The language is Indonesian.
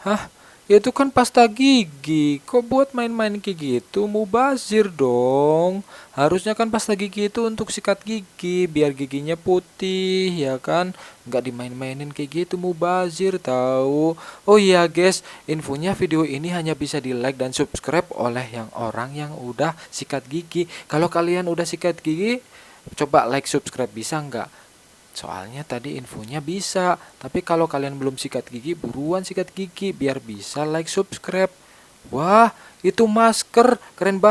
Hah? Itu kan pasta gigi. Kok buat main-main kayak gitu? Mubazir dong. Harusnya kan pasta gigi itu untuk sikat gigi, biar giginya putih, ya kan? Nggak dimain-mainin kayak gitu, mubazir tahu. Oh iya, guys, infonya video ini hanya bisa di-like dan subscribe oleh yang orang yang udah sikat gigi. Kalau kalian udah sikat gigi, coba like subscribe bisa nggak? Soalnya tadi infonya bisa, tapi kalau kalian belum sikat gigi, buruan sikat gigi biar bisa like subscribe. Wah, itu masker keren banget.